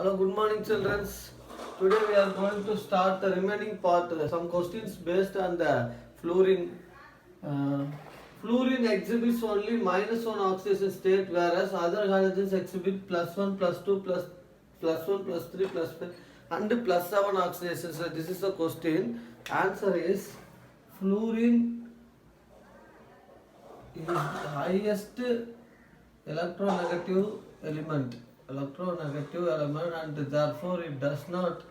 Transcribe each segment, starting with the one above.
Hello, good morning, children. Today we are going to start the remaining part. Some questions based on the fluorine. Uh, Fluorine exhibits only -1 oxidation state, whereas other halogens exhibit +1, +2, +1, +3, +5, and +7 oxidation. So this is the question. Answer is fluorine is the highest electronegative element and therefore it does not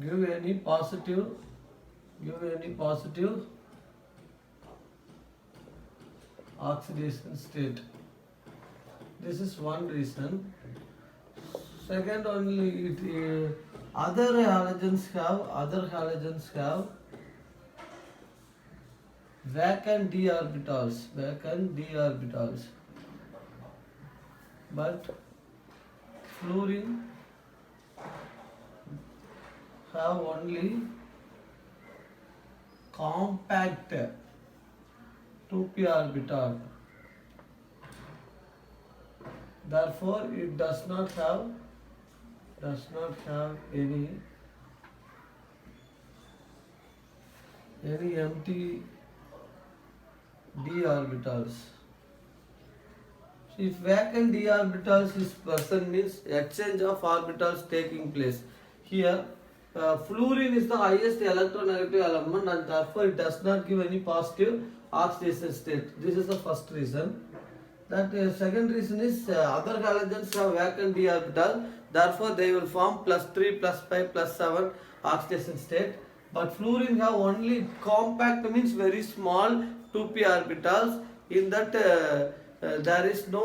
give any positive oxidation state. This is one reason. Second, only other halogens have vacant d orbitals, but fluorine have only compact 2p orbital. Therefore, it does not have any empty d orbitals. If vacant d orbitals is present, means exchange of orbitals taking place. Here, fluorine is the highest electronegative element and therefore it does not give any positive oxidation state. This is the first reason. That second reason is other halogens have vacant d orbital, therefore they will form +3, +5, +7 oxidation state. But fluorine have only compact, means very small 2p orbitals. In that there is no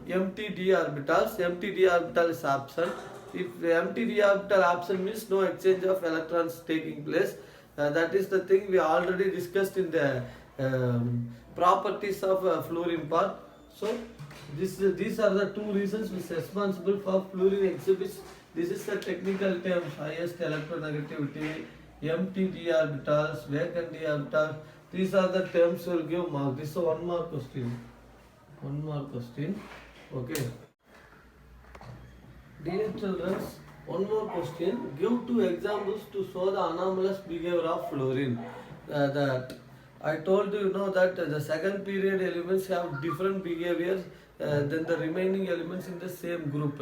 empty d orbitals. Empty d orbital is absent. If empty d orbital absent means no exchange of electrons taking place. That is the thing we already discussed in the properties of fluorine part. So these are the two reasons which are responsible for fluorine exhibits. This is the technical term: highest electronegativity, empty d orbitals, vacant d orbitals. These are the terms will give mark. This is one more question. Okay. Dear children, one more question. Give 2 examples to show the anomalous behavior of fluorine. That I told you, that the second period elements have different behaviors than the remaining elements in the same group.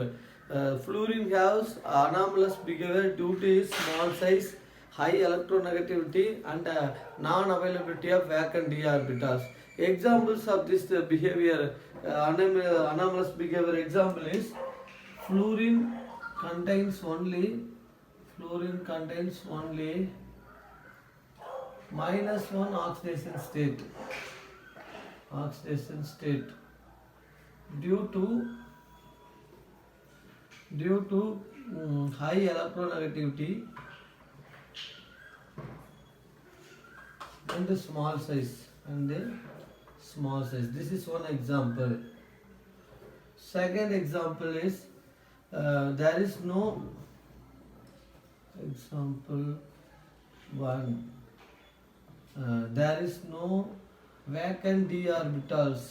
Fluorine has anomalous behavior due to its small size, high electronegativity, and non-availability of vacant d orbitals. Examples of this behavior, anomalous behavior example is fluorine contains only -1 oxidation state due to high electronegativity and the small size. This is one example. Second example is there is no there is no vacant d orbitals,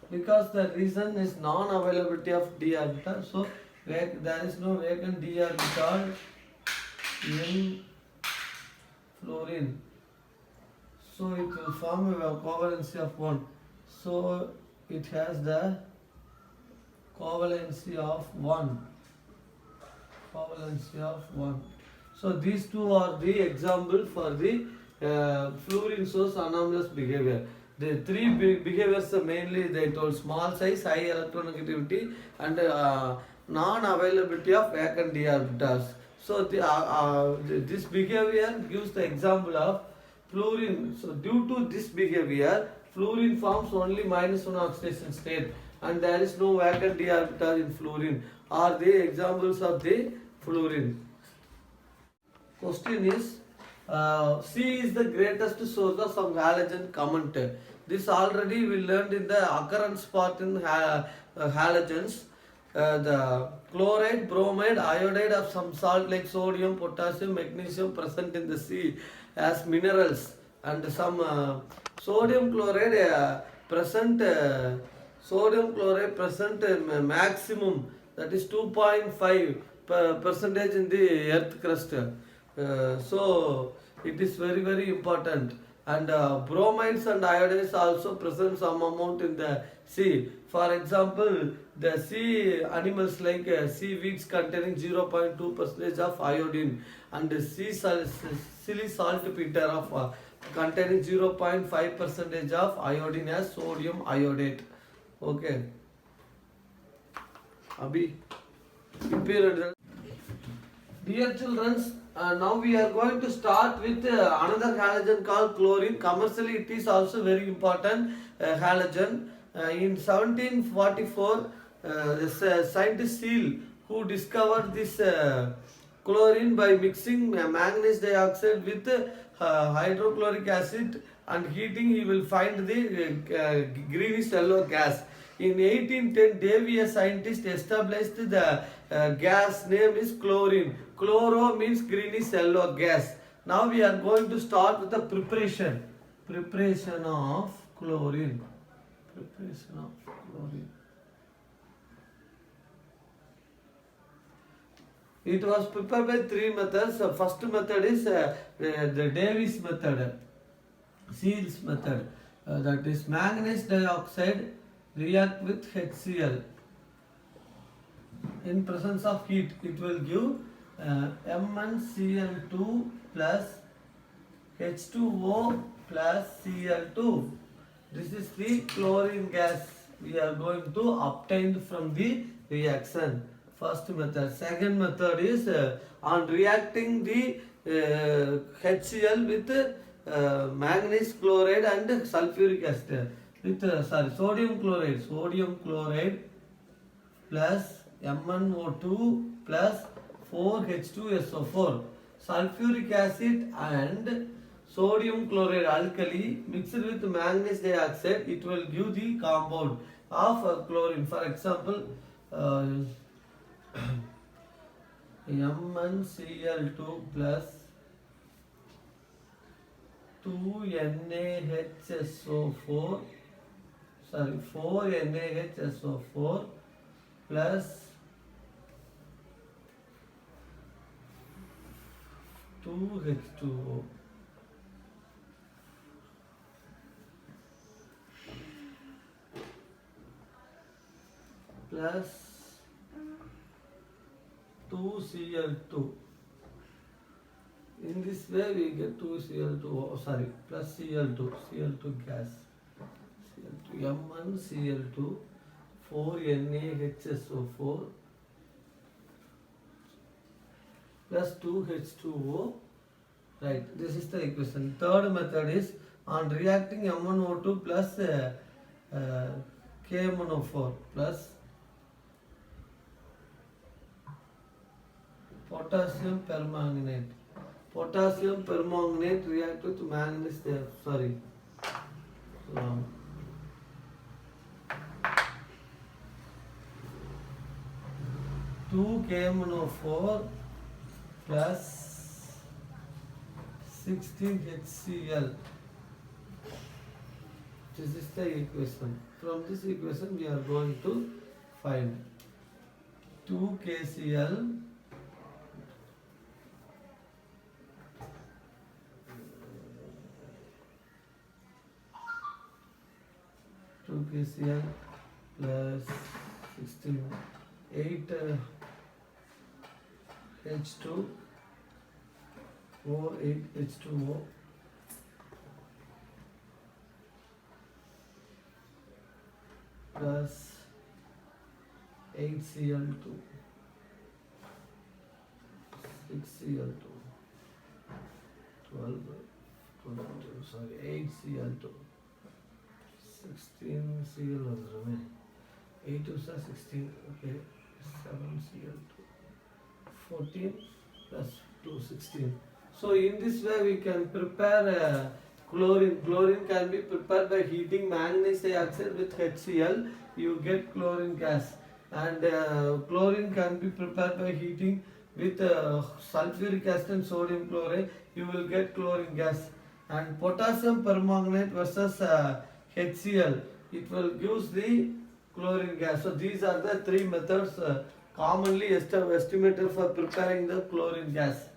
because the reason is non-availability of d orbital. So there is no vacant d orbital in fluorine. So it will form a covalency of 1. So it has the covalency of 1. So these two are the example for the fluorine source anomalous behavior. The three behaviors mainly they told: small size, high electronegativity, and non-availability of vacant d orbitals. So this behavior gives the example of fluorine. So due to this behavior, fluorine forms only -1 oxidation state, and there is no vacant d orbital in fluorine. Are the examples of the fluorine. Question is, C is the greatest source of some halogen comment. This already we learned in the occurrence part in halogens. The chloride, bromide, iodide of some salt like sodium, potassium, magnesium present in the sea as minerals. and some sodium chloride present maximum, that is 2.5 percentage in the earth crust. So it is very important. And bromides and iodides also present some amount in the sea. For example, the sea animals like seaweeds containing 0.2 percentage of iodine, and the silly saltpeter of containing 0.5 percentage of iodine as sodium iodate. Okay. Abhi, prepare. Dear children, now we are going to start with another halogen called chlorine. Commercially, it is also very important halogen. In 1744, this scientist Seal, who discovered this chlorine by mixing manganese dioxide with hydrochloric acid and heating, he will find the greenish yellow gas. In 1810, Davy, a scientist, established the gas name is chlorine. Chloro means greenish yellow gas. Now we are going to start with the preparation. Preparation of chlorine. Preparation of chlorine. It was prepared by three methods. First method is the Davis method, Seal's method. That is manganese dioxide react with HCl. In presence of heat, it will give MnCl2 plus H2O plus Cl2. This is the chlorine gas we are going to obtain from the reaction. First method. Second method is on reacting the HCl with manganese chloride and sulfuric acid with sodium chloride plus MnO2 plus 4H2SO4, sulfuric acid and sodium chloride alkali mixed with manganese dioxide, it will give the compound of chlorine. For example, MnCl2 plus 4NaHSO4 plus 2H2O plus 2Cl2. In this way we get 2Cl2, plus Cl2 gas. Cl2, MnCl2, 4NaHSO4 plus 2H2O. Right, this is the equation. Third method is on reacting MnO2 plus KMnO4 plus potassium permanganate. Potassium permanganate react with manganese there. 2 KMnO4 plus 16 HCl. This is the equation. From this equation we are going to find 2 KCl plus 16, 8 H2 4 8 H2O plus 8 Cl2 6 Cl2 12 8 Cl2 16 Cl was remaining. 8 to 16, okay, 7 Cl2, 14 plus 2, 16. So in this way we can prepare chlorine. Chlorine can be prepared by heating manganese dioxide with HCl. You get chlorine gas. And chlorine can be prepared by heating with sulfuric acid and sodium chloride. You will get chlorine gas. And potassium permanganate versus HCl, it will gives the chlorine gas. So these are the three methods commonly estimated for preparing the chlorine gas.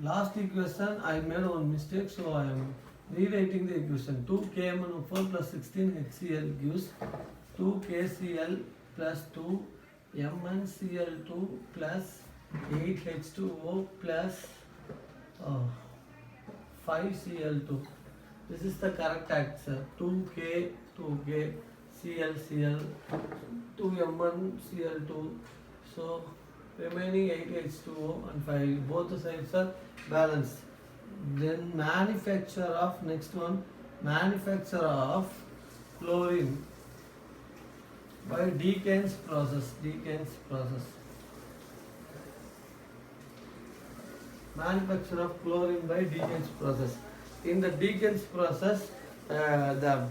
Last equation I made one mistake, so I am rewriting the equation. 2KMnO4 plus 16HCl gives 2KCl plus 2MnCl2 plus 8H2O plus 5Cl2. This is the correct answer. 2K, Cl, 2MnCl2. So remaining 8H2O and 5. Both the sides are balanced. Then manufacture of chlorine by Decans process. Manufacture of chlorine by Decans process. In the Decans process, the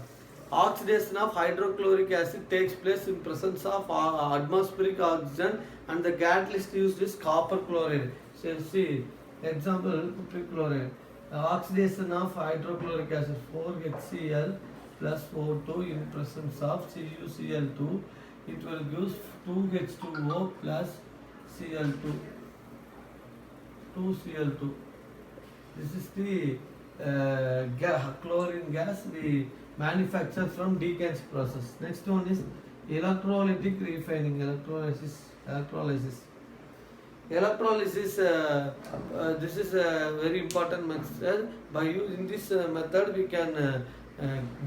oxidation of hydrochloric acid takes place in presence of atmospheric oxygen, and the catalyst used is copper chloride. So see, example, chloride. Oxidation of hydrochloric acid 4HCl plus O2 in presence of CuCl2, it will give 2H2O plus Cl2. 2Cl2. This is the chlorine gas we manufacture from Decans process. Next one is electrolytic refining. Electrolysis, this is a very important method. By using this method, we can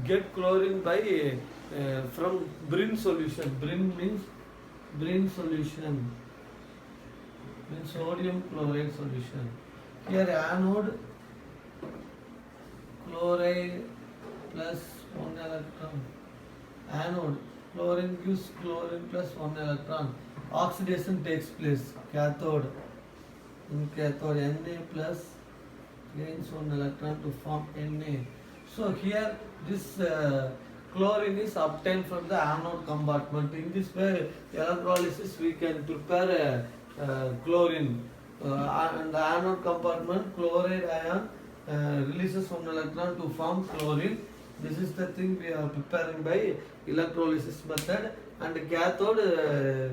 get chlorine by from Brin solution. Brin means sodium chloride solution. Here anode chloride plus 1 electron. Anode chlorine gives chlorine plus 1 electron. Oxidation takes place. Cathode, in cathode Na plus gains 1 electron to form Na. So here this chlorine is obtained from the anode compartment. In this way, electrolysis we can prepare chlorine. And the anode compartment, chloride ion releases 1 electron to form chlorine. This is the thing we are preparing by electrolysis method. And cathode,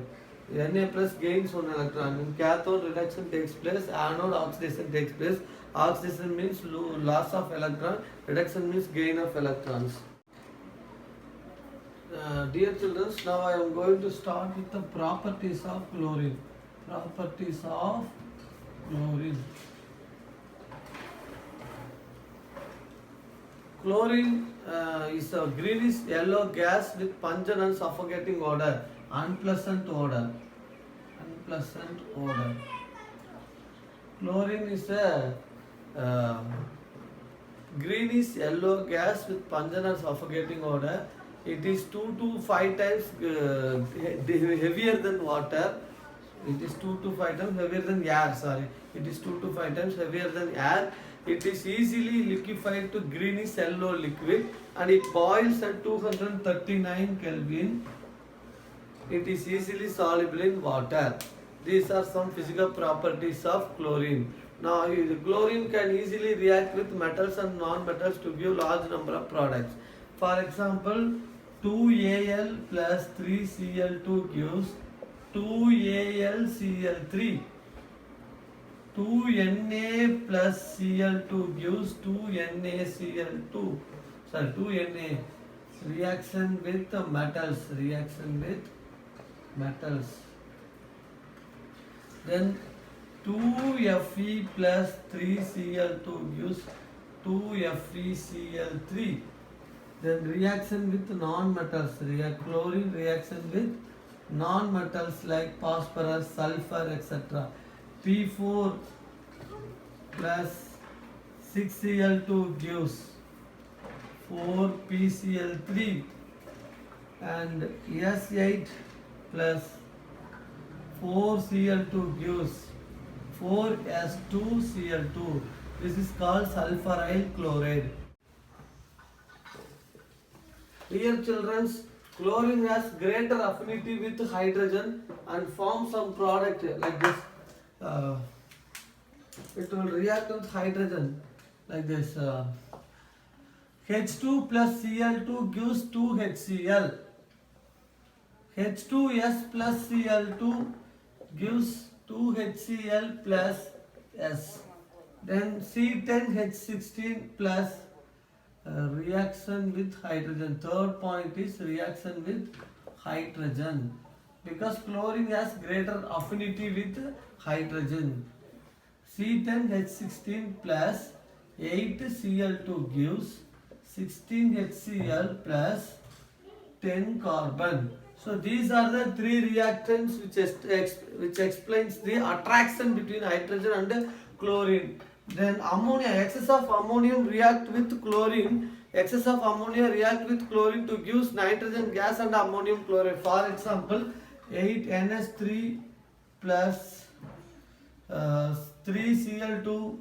Na plus gains 1 electron. In cathode, reduction takes place, anode oxidation takes place. Oxidation means loss of electron, reduction means gain of electrons. Dear children, now I am going to start with the properties of chlorine. Chlorine is a greenish yellow gas with pungent and suffocating odor, unpleasant odor. Chlorine is a greenish yellow gas with pungent and suffocating odor. It is 2 to 5 times heavier than water. It is 2 to 5 times heavier than air. It is 2 to 5 times heavier than air. It is easily liquefied to greenish yellow liquid, and it boils at 239 Kelvin. It is easily soluble in water. These are some physical properties of chlorine. Now, chlorine can easily react with metals and non-metals to give large number of products. For example, 2Al plus 3Cl2 gives 2AlCl3. 2Na plus Cl2 gives 2NaCl2. 2Na. Reaction with metals. Then 2Fe plus 3Cl2 gives 2FeCl3. Then reaction with non-metals. Chlorine reaction with non-metals like phosphorus, sulfur, etc. P4 plus 6Cl2 gives 4PCl3, and S8 plus 4Cl2 gives 4S2Cl2. This is called sulfuryl chloride. Dear children, chlorine has greater affinity with hydrogen and forms some product like this. It will react with hydrogen like this. H2 plus Cl2 gives 2HCl. H2S plus Cl2 gives 2HCl plus S. Then C10H16 plus reaction with hydrogen. Third point is reaction with hydrogen because chlorine has greater affinity with hydrogen. C10H16 plus 8Cl2 gives 16HCl plus 10 carbon. So these are the three reactants which explains the attraction between hydrogen and chlorine. Then ammonia, excess of ammonium react with chlorine. Excess of ammonia react with chlorine to give nitrogen gas and ammonium chloride. For example, 8NH3 plus 3Cl2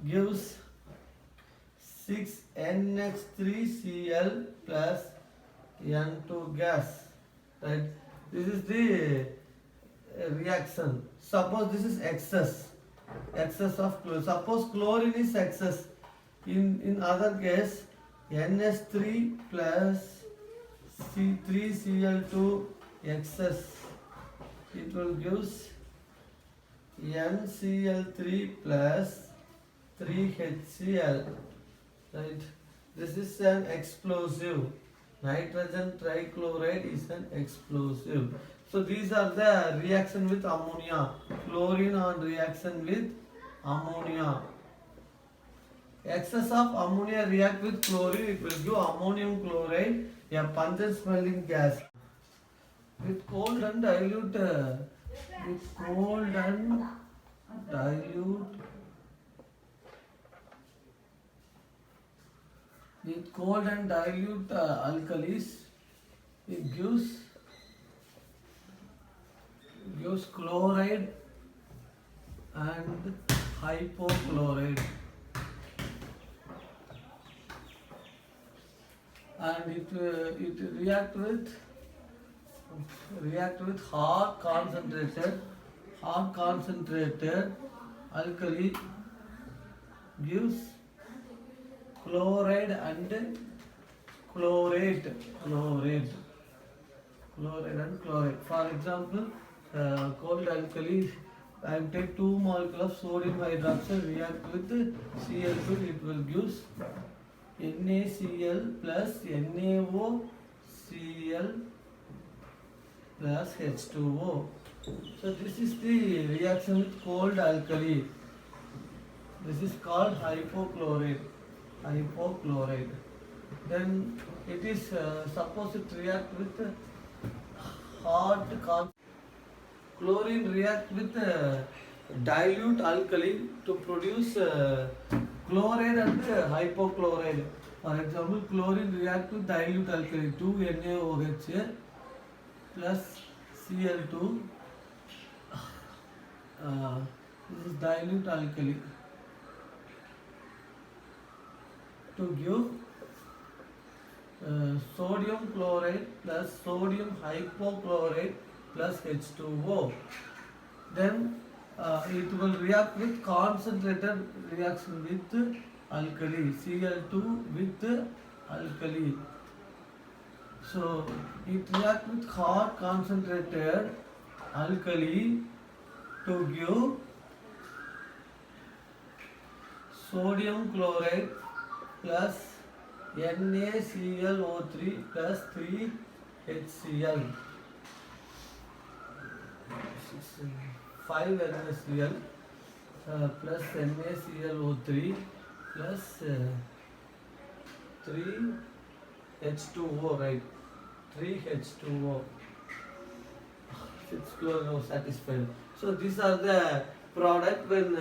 gives 6NH3Cl plus N2 gas. Right? This is the reaction. Suppose this is excess of chlorine. Suppose chlorine is excess. In other case, NH3 plus C3Cl2 excess. It will give NCl3 plus 3HCl. Right? This is an explosive. Nitrogen trichloride is an explosive. So these are the reaction with ammonia. Chlorine on reaction with ammonia. Excess of ammonia react with chlorine, it will give ammonium chloride, a pungent smelling gas. With cold and dilute alkalis, it gives chloride and hypochlorite, and it react with hard concentrated alkali gives chloride and chlorate. For example, cold alkali, I take 2 molecules of sodium hydroxide react with Cl2, it will give NaCl plus NaOCl plus H2O. So this is the reaction with cold alkali. This is called hypochlorite. Then it is suppose it react with hot chlorine react with dilute alkali to produce chloride and hypochlorite. For example, chlorine react with dilute alkali 2NaOH plus Cl2. This is dilute alkali to give sodium chloride plus sodium hypochlorite plus H2O. Then it will react with concentrated reaction with alkali, Cl2 with alkali. So it react with hot concentrated alkali to give sodium chloride plus NaClO3 plus 3HCl, 5 NaCl plus NaClO3 plus 3H2O, right? 3H2O. 6 chlorine satisfied. So these are the product when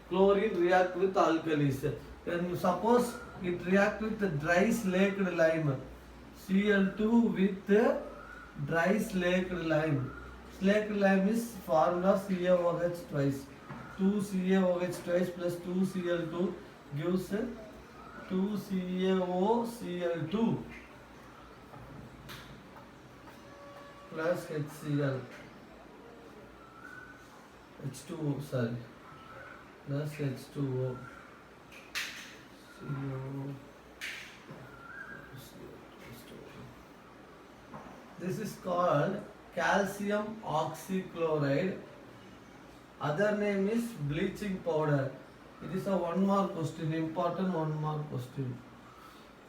chlorine react with alkalis. Then suppose it react with the dry slaked lime, Cl2 with dry slaked lime. Slaked lime is formula CaOH twice. 2CaOH twice plus 2Cl2 gives 2CaOCl2 plus HCl. H2O, sorry. plus H2O. This is called calcium oxychloride. Other name is bleaching powder. It is a one mark question, important one mark question.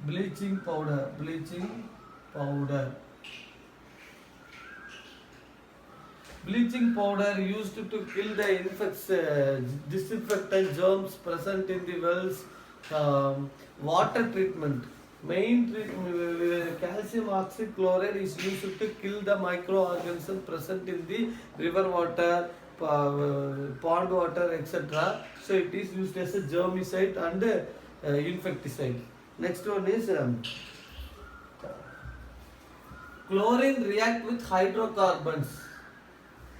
Bleaching powder, bleaching powder. Bleaching powder used to kill the disinfectant germs present in the wells. Water treatment. Main calcium oxychloride is used to kill the microorganisms present in the river water, pond water, etc. So it is used as a germicide and insecticide. Next one is chlorine react with hydrocarbons.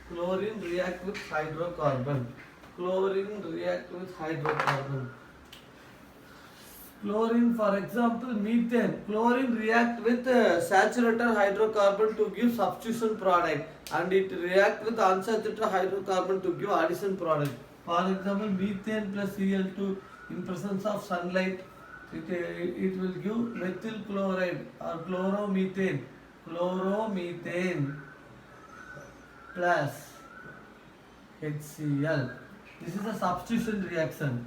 Chlorine react with hydrocarbon. Chlorine react with hydrocarbon. Chlorine, for example, methane. Chlorine react with saturated hydrocarbon to give substitution product, and it react with unsaturated hydrocarbon to give addition product. For example, methane plus Cl2 in presence of sunlight, it will give methyl chloride or chloromethane. Chloromethane plus HCl. This is a substitution reaction.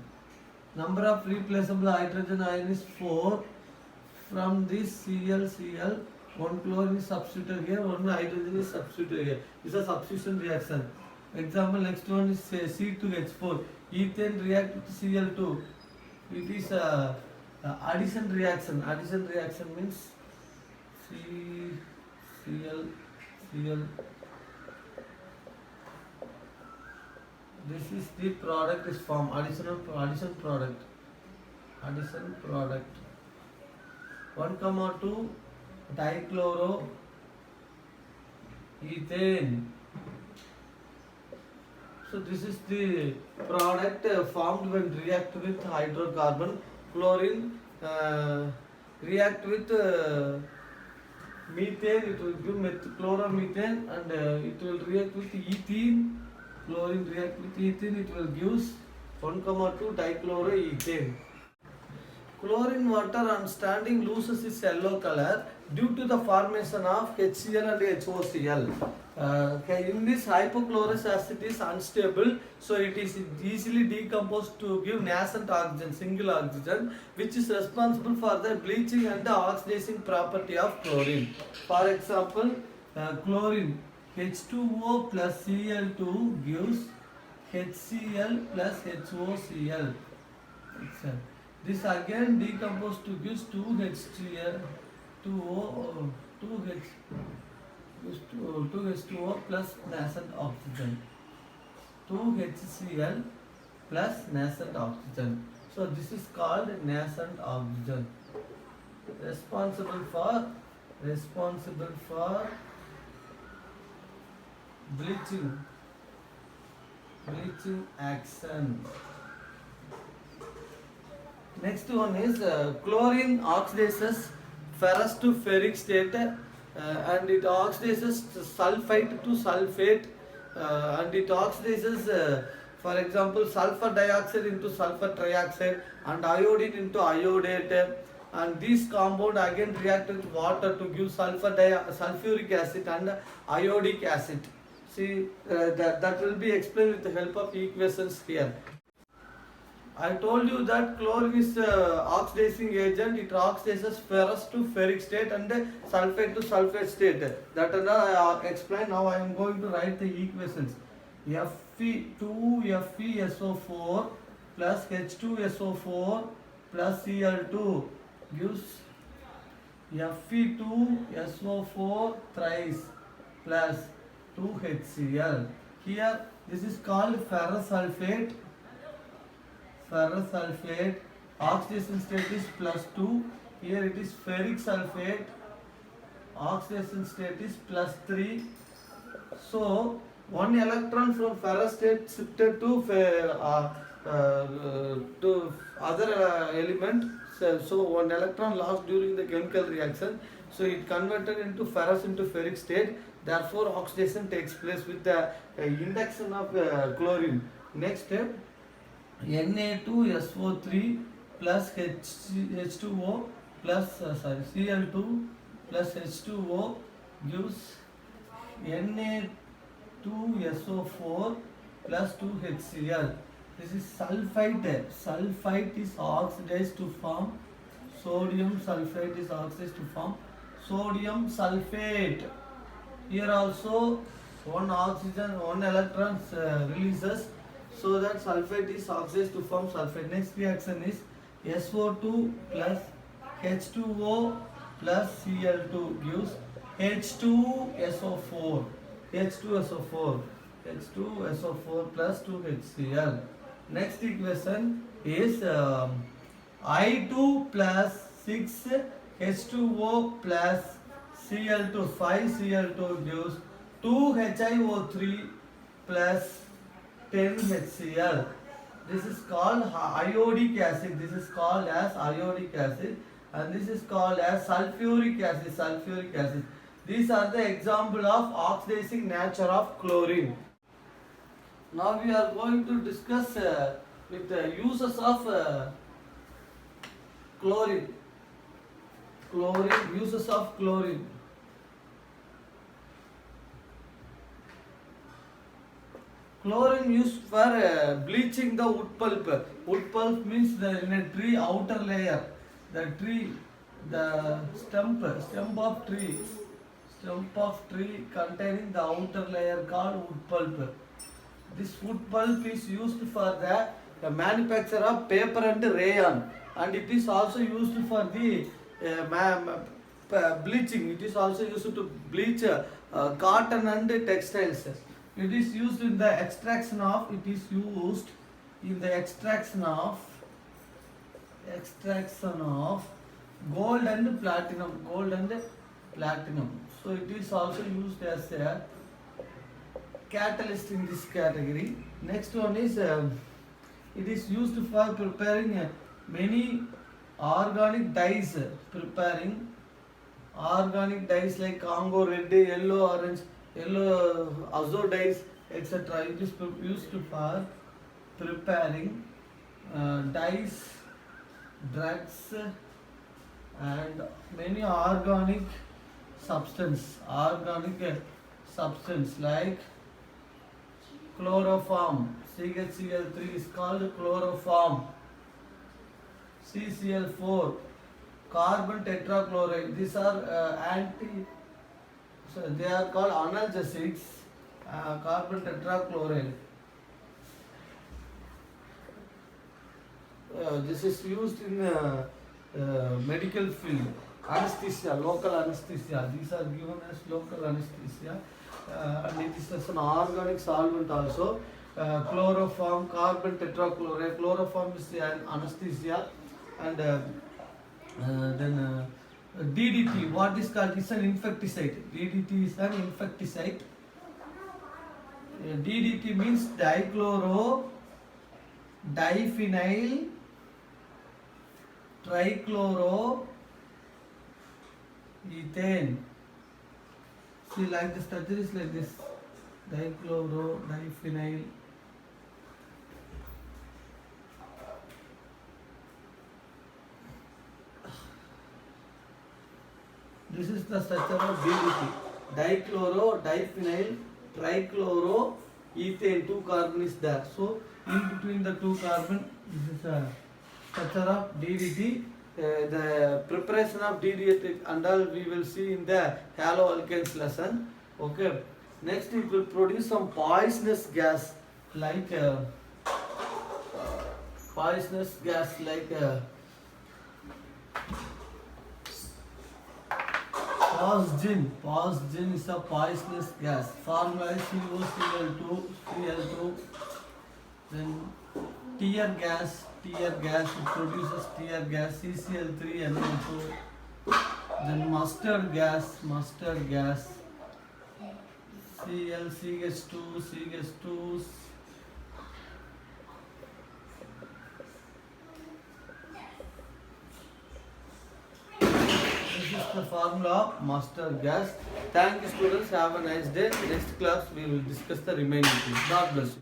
Number of replaceable hydrogen ion is 4. From this Cl, one chlorine is substituted here, one hydrogen is substituted here. This is a substitution reaction. Example, next one is C2H4. Ethane react with Cl2. It is a addition reaction. Addition reaction means Cl. This is the product is formed. Addition product. 1,2 dichloro ethane. So this is the product formed when react with hydrocarbon. Chlorine react with methane, it will give chloromethane, and it will react with ethene. Chlorine react with ethene, it will give 1,2 dichloroethane. Chlorine water on standing loses its yellow color due to the formation of HCl and HOCl. In this, hypochlorous acid is unstable, so it is easily decomposed to give nascent oxygen, single oxygen, which is responsible for the bleaching and the oxidizing property of chlorine. For example, chlorine H2O plus Cl2 gives HCl plus HOCl. This again decomposed to gives 2HCl, 2H2O plus nascent oxygen. 2HCl plus nascent oxygen. So this is called nascent oxygen. Responsible for bleaching action. Next one is chlorine oxidizes ferrous to ferric state, and it oxidizes sulfite to sulfate, and it oxidizes for example sulfur dioxide into sulfur trioxide and iodine into iodate, and these compound again react with water to give sulfuric acid and iodic acid. See, that will be explained with the help of equations here. I told you that chlorine is oxidizing agent. It oxidizes ferrous to ferric state and sulfate to sulfate state. That I explain. Now I am going to write the equations. Fe2FeSO4 plus H2SO4 plus Cl2 gives Fe2SO4 thrice plus 2HCl. Here this is called ferrous sulfate. Oxidation state is +2. Here it is ferric sulfate. Oxidation state is +3. So one electron from ferrous state shifted to other element. So one electron lost during the chemical reaction. So it converted into ferrous into ferric state. Therefore oxidation takes place with the induction of chlorine. Next step. Na2SO3 plus H2O plus Cl2 plus H2O gives Na2SO4 plus 2HCl. This is sulfite. Sulfite is oxidized to form sodium sulfate is oxidized to form sodium sulfate. Here also one oxygen, one electron releases, so that sulfate is oxidized to form sulfate. Next reaction is SO2 plus H2O plus Cl2 gives H2SO4. H2SO4. H2SO4 plus 2HCl. Next equation is I2 plus 6 H2O plus Cl2, 5 Cl2 gives 2 HiO3 plus 10 HCl. This is called iodic acid. This is called as iodic acid, and this is called as sulfuric acid. Sulfuric acid. These are the example of oxidizing nature of chlorine. Now we are going to discuss with the uses of chlorine. Uses of chlorine. Chlorine used for bleaching the wood pulp. Wood pulp means in a tree outer layer. The stump of tree containing the outer layer called wood pulp. This wood pulp is used for the manufacture of paper and rayon, and it is also used for the bleaching. It is also used to bleach cotton and textiles. It is used in the extraction of. Gold and platinum. So it is also used as a catalyst in this category. Next one is it is used for preparing many organic dyes. Like Congo red, yellow, orange, yellow azo dyes, etc. It is used for preparing dyes, drugs, and many organic substance like chloroform. CHCl3 is called chloroform. CCl4, carbon tetrachloride. These are they are called analgesics. Carbon tetrachloride. This is used in medical field. Anesthesia, local anesthesia. These are given as local anesthesia, and it is as an organic solvent also. Chloroform, carbon tetrachloride. Chloroform is an anesthesia, and then DDT. What is called? It's an insecticide. DDT is an insecticide. DDT means dichloro, diphenyl, trichloro, ethane. See, like the structure is like this: dichloro, diphenyl. This is the structure of DDT: dichloro, diphenyl, trichloro, ethane. 2 carbon is there. So in between the 2 carbon, this is a structure of DDT. The preparation of DDT and all we will see in the haloalkanes lesson. Okay. Next it will produce some poisonous gas like Phosgene. Phosgene is a poisonous gas. Formula is COCl2. Then tear gas. It produces tear gas. CCl3NO2. Then mustard gas. CH2. This is the formula of mustard gas. Thank you, students. Have a nice day. Next class we will discuss the remaining things. God bless you.